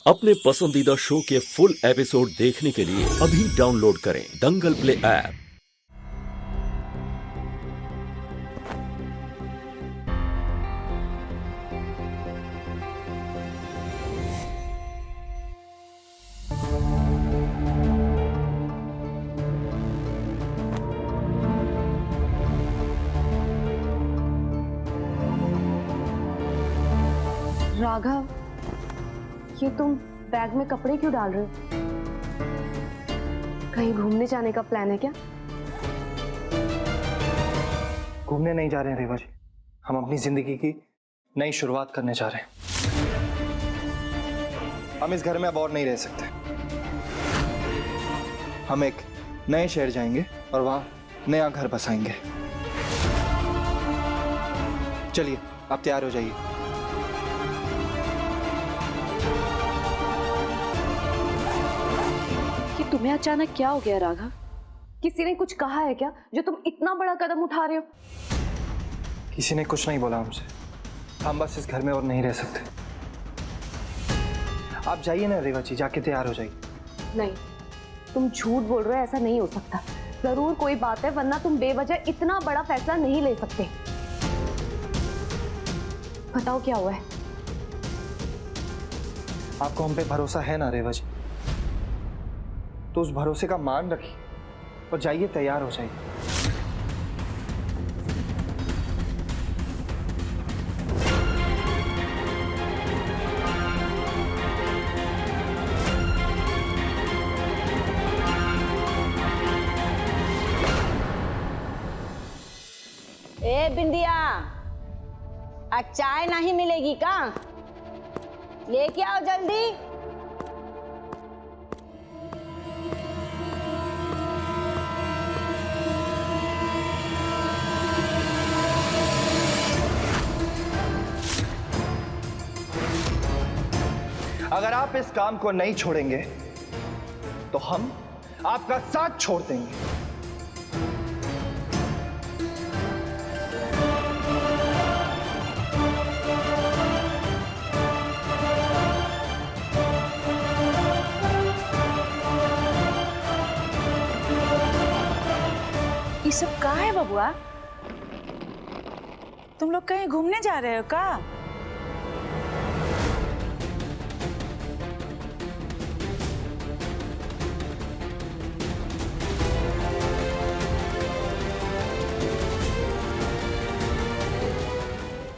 अपने पसंदीदा शो के फुल एपिसोड देखने के लिए अभी डाउनलोड करें दंगल प्ले ऐप। राघव, ये तुम बैग में कपड़े क्यों डाल रहे हो? कहीं घूमने जाने का प्लान है क्या? घूमने नहीं जा रहे हैं रेवा जी, हम अपनी जिंदगी की नई शुरुआत करने जा रहे हैं। हम इस घर में अब और नहीं रह सकते। हम एक नए शहर जाएंगे और वहां नया घर बसाएंगे। चलिए, आप तैयार हो जाइए। कि तुम्हें अचानक क्या हो गया राघव? किसी ने कुछ कहा है क्या जो तुम इतना बड़ा कदम उठा रहे हो? किसी ने कुछ नहीं बोला हमसे। हम बस इस घर में और नहीं रह सकते। आप जाइए ना रेवा जी, जाके तैयार हो जाइए। नहीं, तुम झूठ बोल रहे हो, ऐसा नहीं हो सकता। जरूर कोई बात है, वरना तुम बेवजह इतना बड़ा फैसला नहीं ले सकते। बताओ क्या हुआ है? आपको हम पे भरोसा है ना रेवा जी, तो उस भरोसे का मान रखिए और जाइए, तैयार हो जाइए। ए बिंदिया, आज चाय नहीं मिलेगी का? लेके आओ जल्दी। अगर आप इस काम को नहीं छोड़ेंगे तो हम आपका साथ छोड़ देंगे। ये सब कहाँ है बबुआ? तुम लोग कहीं घूमने जा रहे हो का?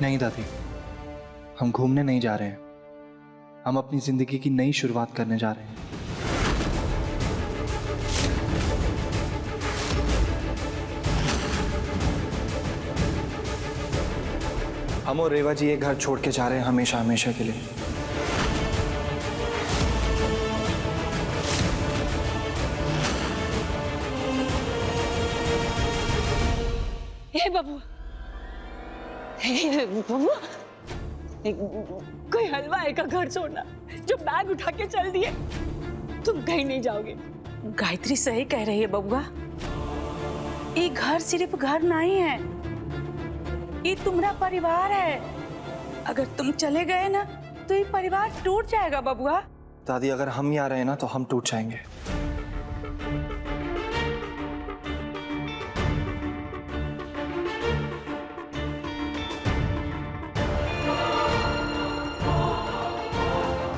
नहीं दादी, हम घूमने नहीं जा रहे हैं। हम अपनी जिंदगी की नई शुरुआत करने जा रहे हैं। हम और रेवा जी ये घर छोड़ के जा रहे हैं हमेशा हमेशा के लिए। हे बबुआ, हे बबुआ, कोई हलवाई का घर छोड़ना जो बैग उठा के चल दिए। तुम कहीं नहीं जाओगे। गायत्री सही कह रही है बबुआ। ये घर सिर्फ घर नहीं है, ये तुम्हारा परिवार है। अगर तुम चले गए ना तो ये परिवार टूट जाएगा बबुआ। दादी, अगर हम यहाँ रहे ना तो हम टूट जाएंगे।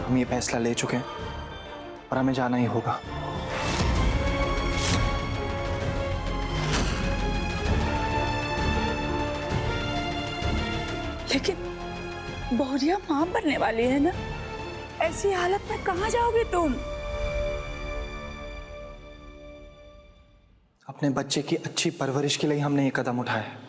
हम ये फैसला ले चुके हैं और हमें जाना ही होगा। लेकिन बहुरिया मां बनने वाली है ना, ऐसी हालत में कहाँ जाओगे तुम? अपने बच्चे की अच्छी परवरिश के लिए हमने ये कदम उठाया है।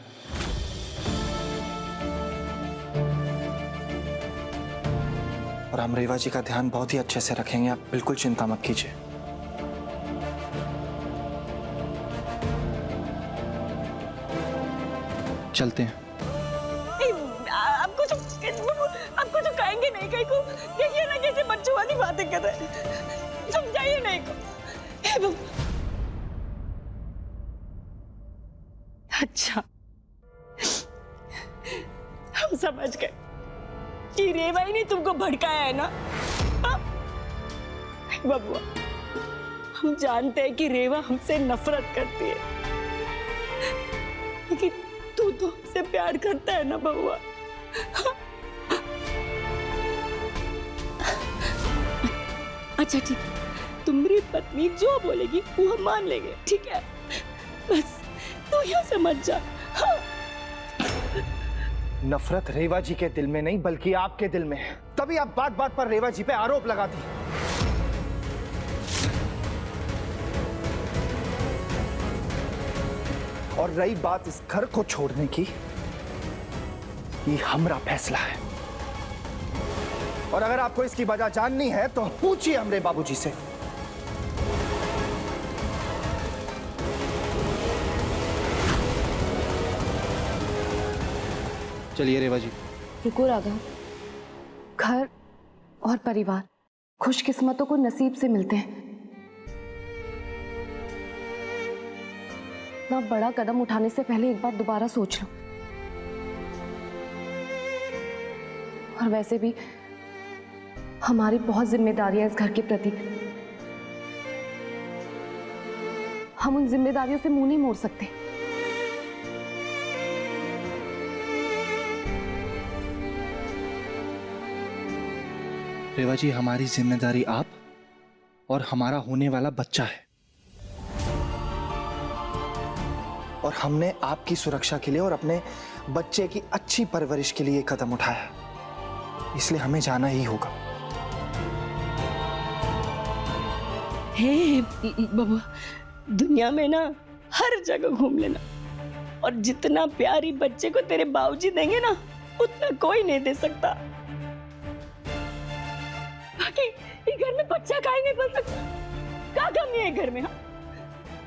और हम रेवा जी का ध्यान बहुत ही अच्छे से रखेंगे, आप बिल्कुल चिंता मत कीजिए। चलते हैं। आपको तो कहेंगे नहीं, कहीं को देखिए ना कैसे बच्चों वाली बातें कर रहे हैं। समझाइए नहीं को। अच्छा, हम समझ गए कि रेवा ही ने तुमको भड़काया है ना। बबुआ, हम जानते हैं कि रेवा हमसे नफरत करती है, लेकिन तू तो हमसे प्यार करता है ना बबुआ। अच्छा ठीक है, तुम्हारी पत्नी जो बोलेगी वो हम मान लेंगे, ठीक है? बस तू यहाँ से मत जा। हाँ। नफरत रेवा जी के दिल में नहीं बल्कि आपके दिल में है, तभी आप बात बात पर रेवा जी पे आरोप लगाती। और रही बात इस घर को छोड़ने की, ये हमारा फैसला है। और अगर आपको इसकी वजह जाननी है तो पूछिए हमरे बाबूजी से। चलिए रेवा जी। रुको राघव, घर और परिवार खुशकिस्मतों को नसीब से मिलते हैं। इतना बड़ा कदम उठाने से पहले एक बार दोबारा सोच लो। और वैसे भी हमारी बहुत जिम्मेदारियां इस घर के प्रति। हम उन जिम्मेदारियों से मुंह नहीं मोड़ सकते। रेवा जी, हमारी जिम्मेदारी आप और हमारा होने वाला बच्चा है, और हमने आपकी सुरक्षा के लिए और अपने बच्चे की अच्छी परवरिश के लिए कदम उठाया, इसलिए हमें जाना ही होगा। हे बबुआ, दुनिया में ना हर जगह घूम लेना, और जितना प्यारी बच्चे को तेरे बाबूजी देंगे ना, उतना कोई नहीं दे सकता। बाकी ये घर में बच्चा काहे नहीं पल सकता? क्या कमी है घर में? हाँ,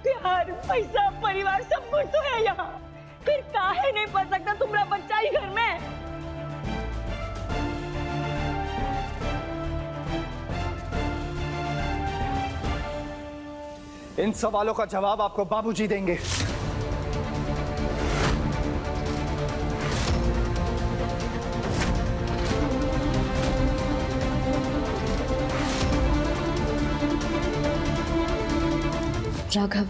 प्यार, पैसा, परिवार सब कुछ तो है यहाँ, फिर काहे नहीं पल सकता तुम्हारा बच्चा ही घर में? इन सवालों का जवाब आपको बाबूजी देंगे। राघव,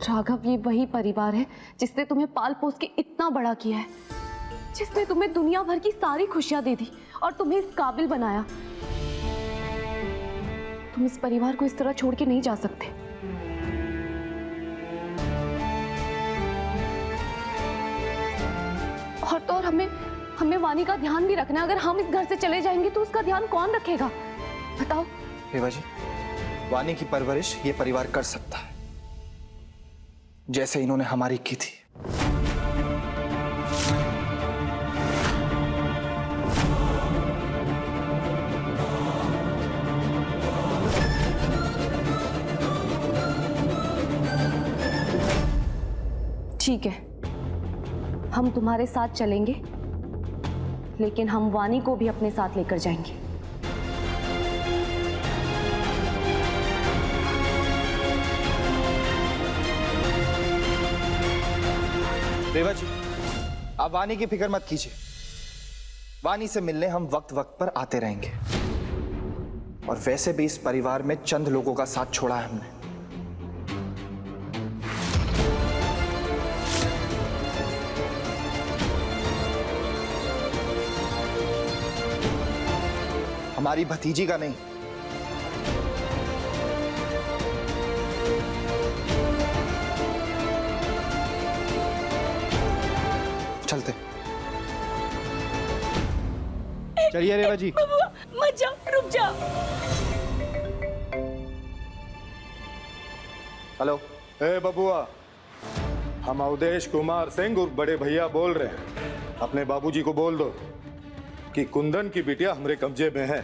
राघव, ये वही परिवार है जिसने तुम्हें पाल पोस के इतना बड़ा किया है, जिसने तुम्हें दुनिया भर की सारी खुशियां दे दी और तुम्हें इस काबिल बनाया। तुम इस परिवार को इस तरह छोड़ के नहीं जा सकते। और तो और हमें वानी का ध्यान भी रखना है। अगर हम इस घर से चले जाएंगे तो उसका ध्यान कौन रखेगा? बताओ। रेवा जी, वानी की परवरिश ये परिवार कर सकता है, जैसे इन्होंने हमारी की थी। ठीक है, हम तुम्हारे साथ चलेंगे, लेकिन हम वानी को भी अपने साथ लेकर जाएंगे। रेवा जी, आप वानी की फिक्र मत कीजिए। वानी से मिलने हम वक्त वक्त पर आते रहेंगे, और वैसे भी इस परिवार में चंद लोगों का साथ छोड़ा है हमने। हमारी भतीजी का नहीं। चलते। चलिए रेवा जी। बबुआ मत जाओ, रुक जाओ। हेलो। ए बबुआ, हम अवधेश कुमार सिंह और बड़े भैया बोल रहे हैं। अपने बाबूजी को बोल दो कि कुंदन की बिटिया हमरे कब्जे में है,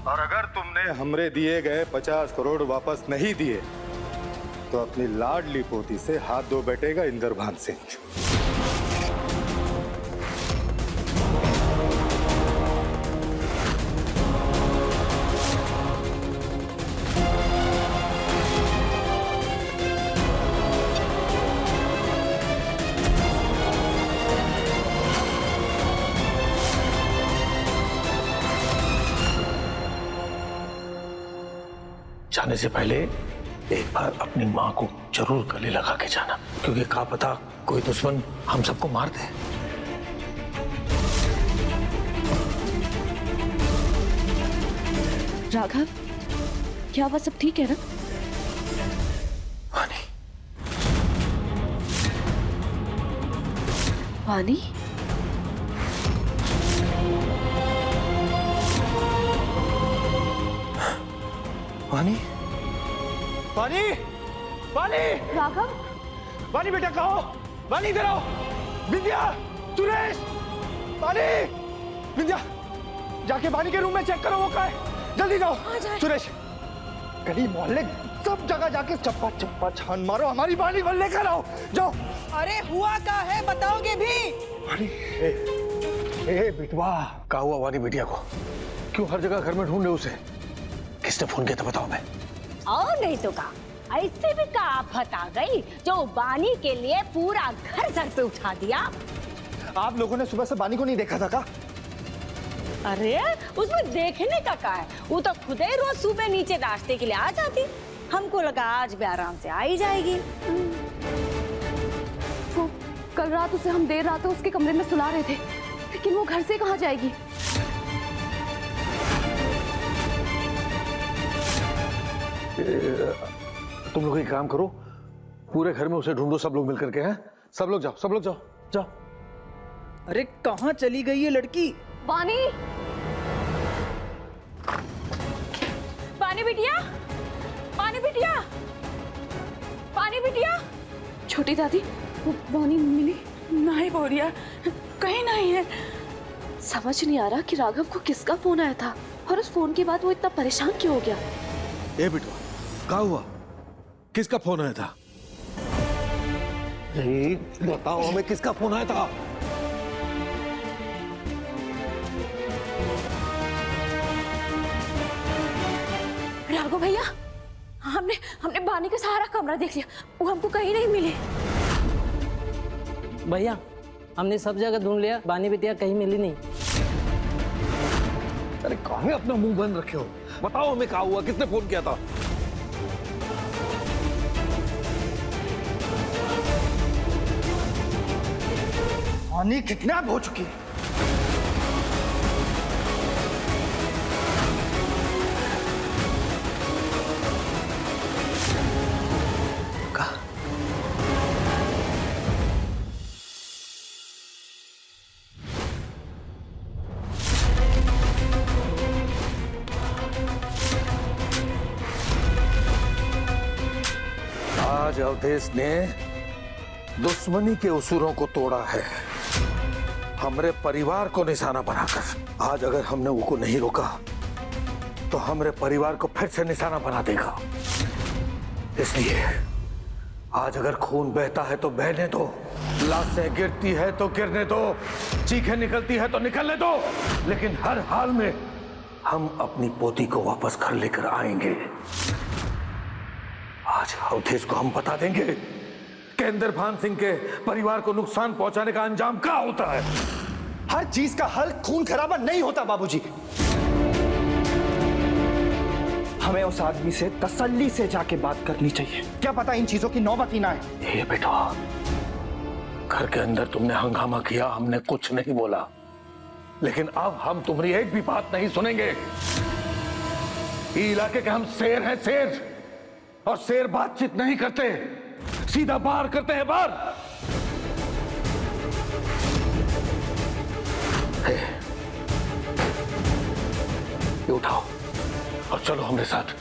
और अगर तुमने हमरे दिए गए 50 करोड़ वापस नहीं दिए तो अपनी लाडली पोती से हाथ धो बैठेगा इंद्रभान सिंह। जाने से पहले एक बार अपनी माँ को जरूर गले लगा के जाना, क्योंकि क्या पता कोई दुश्मन हम सबको मार दे। राघव, क्या वह सब ठीक है ना? वानी, वानी? वानी, वानी, वानी, राघव, वानी बेटा कहो, वानी इधर आओ, विद्या, सुरेश, वानी, विद्या, जाके वानी के रूम में चेक करो वो कहाँ है, जल्दी जाओ, सुरेश, गली मोहल्ले सब जगह जाके चप्पा चप्पा छान मारो, हमारी वानी को लेकर आओ, जाओ। अरे हुआ क्या है बताओगे भी? वानी, ए बिटवा, क्या हुआ वानी बिटिया को? क्यों हर जगह घर में ढूंढ रहे उसे? किसने फोन किया था बताओ मैं। और नहीं तो का ऐसे भी का आफत आ गई जो वानी के लिए पूरा घर सर पे उठा दिया। आप लोगों ने सुबह से वानी को नहीं देखा था का? अरे उसमें देखने का क्या है, वो तो खुद ही रोज सुबह नीचे नाश्ते के लिए आ जाती, हमको लगा आज भी आराम से आ ही जाएगी। वो कल रात उसे हम देर रात उसके कमरे में सुला रहे थे, लेकिन वो घर से कहाँ जाएगी? तुम लोग एक काम करो, पूरे घर में उसे ढूंढो, सब लोग मिलकर के। हैं सब लोग जाओ, सब लोग जाओ, जाओ। अरे कहाँ चली गई ये लड़की? वानी, पानी बिटिया, पानी बिटिया, पानी बिटिया। छोटी दादी, वो वानी मिली? नहीं बोरिया, कहीं नहीं है। समझ नहीं आ रहा कि राघव को किसका फोन आया था और उस फोन के बाद वो इतना परेशान क्यों हो गया। ए बिटवा, क्या हुआ? किसका फोन आया था? बताओ हमें किसका फोन आया था? राघव भैया, हमने वानी का सारा कमरा देख लिया, वो हमको कहीं नहीं मिले। भैया हमने सब जगह ढूंढ लिया, वानी बिटिया कहीं मिली नहीं। अरे कहाँ अपना मुंह बंद रखे हो? बताओ हमें क्या हुआ, किसने फोन किया था? वानी किडनैप हो चुकी है। आज अवधेश ने दुश्मनी के उसूलों को तोड़ा है, हमरे परिवार को निशाना बनाकर। आज अगर हमने उनको नहीं रोका तो हमरे परिवार को फिर से निशाना बना देगा। इसलिए आज अगर खून बहता है तो बहने दो, लाशें गिरती है तो गिरने दो, चीखें निकलती है तो निकलने दो, लेकिन हर हाल में हम अपनी पोती को वापस घर लेकर आएंगे। आज अवधेश को हम बता देंगे कि इंद्रभान सिंह के परिवार को नुकसान पहुंचाने का अंजाम क्या होता है। हर चीज का हल खून खराबा नहीं होता बाबूजी। हमें उस आदमी से तसल्ली से जाके बात करनी चाहिए, क्या पता इन चीजों की नौबत ही ना आए। ये बेटा, घर के अंदर तुमने हंगामा किया, हमने कुछ नहीं बोला, लेकिन अब हम तुम्हारी एक भी बात नहीं सुनेंगे। ये इलाके के हम शेर हैं, शेर, और शेर बातचीत नहीं करते, सीधा बार करते हैं, बार। ये उठाओ और चलो हमारे साथ।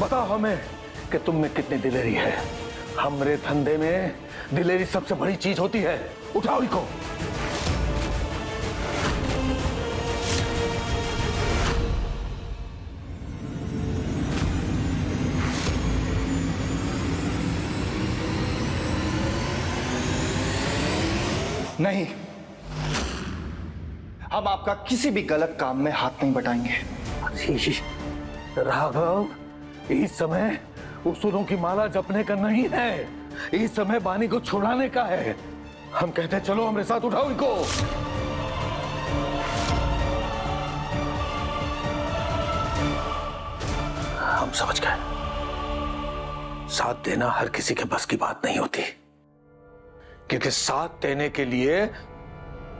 बताओ हमें कि तुम में कितनी दिलेरी है। हमरे धंधे में दिलेरी सबसे बड़ी चीज होती है। उठाओ इनको। नहीं, हम आपका किसी भी गलत काम में हाथ नहीं बटाएंगे। राघव, इस समय उसूलों की माला जपने का नहीं है, इस समय वानी को छुड़ाने का है। हम कहते हैं चलो हमारे साथ, उठाओ इनको। हम समझ गए, साथ देना हर किसी के बस की बात नहीं होती, क्योंकि साथ देने के लिए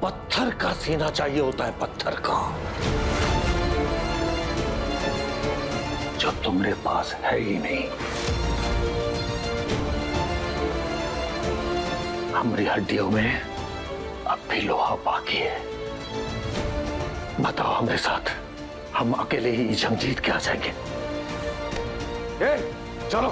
पत्थर का सीना चाहिए होता है, पत्थर का, जो तुम्हारे पास है ही नहीं। हमारी हड्डियों में अब भी लोहा बाकी है। बताओ हमारे साथ, हम अकेले ही जंग जीत के आ जाएंगे। चलो।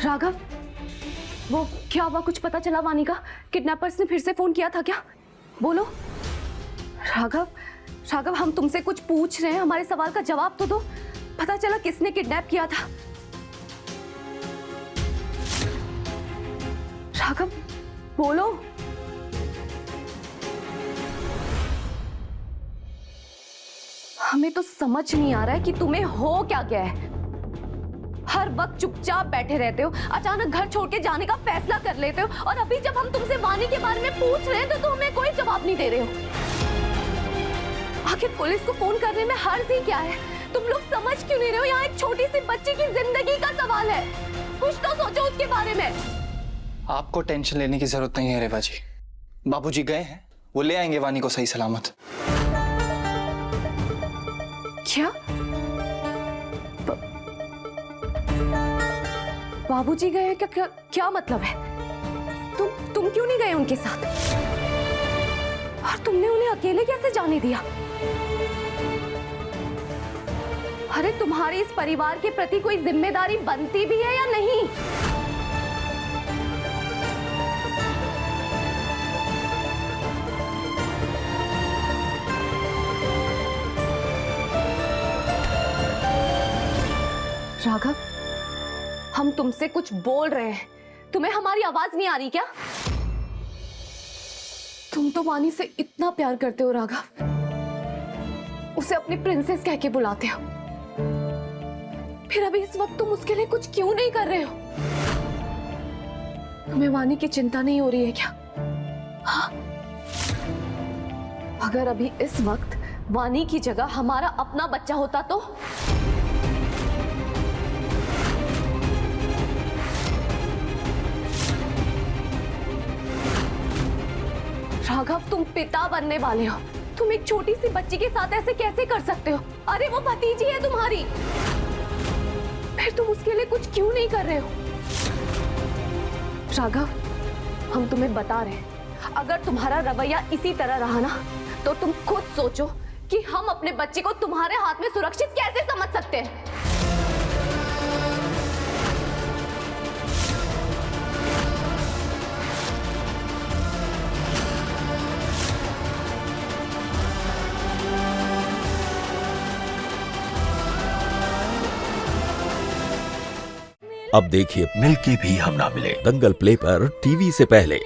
राघव, वो क्या हुआ? कुछ पता चला वानी का? किडनैपर्स ने फिर से फोन किया था क्या? बोलो। राघव, राघव, हम तुमसे कुछ पूछ रहे हैं, हमारे सवाल का जवाब तो दो। पता चला किसने किडनैप किया था? राघव, बोलो। हमें तो समझ नहीं आ रहा है कि तुम्हें हो क्या गया है। हर वक्त चुपचाप बैठे रहते हो, अचानक घर छोड़ के जाने का फैसला कर लेते हो, और अभी जब हम तुमसे वानी के बारे में पूछ रहे हैं तो तुम हमें कोई जवाब नहीं दे रहे हो। आखिर पुलिस को फोन करने में हर्ज ही क्या है? तुम लोग समझ क्यों नहीं रहे हो? यहाँ एक छोटी सी बच्ची की जिंदगी का सवाल है। कुछ तो सोचो उसके बारे में। आपको टेंशन लेने की जरूरत नहीं है रेवा जी। बाबूजी गए हैं, वो ले आएंगे वानी को सही सलामत। क्या? बाबूजी गए हैं? क्या क्या मतलब है? तुम क्यों नहीं गए उनके साथ? और तुमने उन्हें अकेले कैसे जाने दिया? अरे तुम्हारी इस परिवार के प्रति कोई जिम्मेदारी बनती भी है या नहीं? राघव, हम तुमसे कुछ बोल रहे हैं, तुम्हें हमारी आवाज नहीं आ रही क्या? तुम तो वानी से इतना प्यार करते हो राघव, उसे अपनी प्रिंसेस कह के बुलाते हो, फिर अभी इस वक्त तुम उसके लिए कुछ क्यों नहीं कर रहे हो? तुम्हें वानी की चिंता नहीं हो रही है क्या? हाँ? अगर अभी इस वक्त वानी की जगह हमारा अपना बच्चा होता तो? राघव, तुम पिता बनने वाले हो, तुम एक छोटी सी बच्ची के साथ ऐसे कैसे कर सकते हो? अरे वो भतीजी है तुम्हारी, फिर तुम उसके लिए कुछ क्यों नहीं कर रहे हो? राघव, हम तुम्हें बता रहे हैं, अगर तुम्हारा रवैया इसी तरह रहा ना, तो तुम खुद सोचो कि हम अपने बच्चे को तुम्हारे हाथ में सुरक्षित कैसे समझ सकते हैं। अब देखिए मिलके भी हम ना मिले, दंगल प्ले पर टीवी से पहले।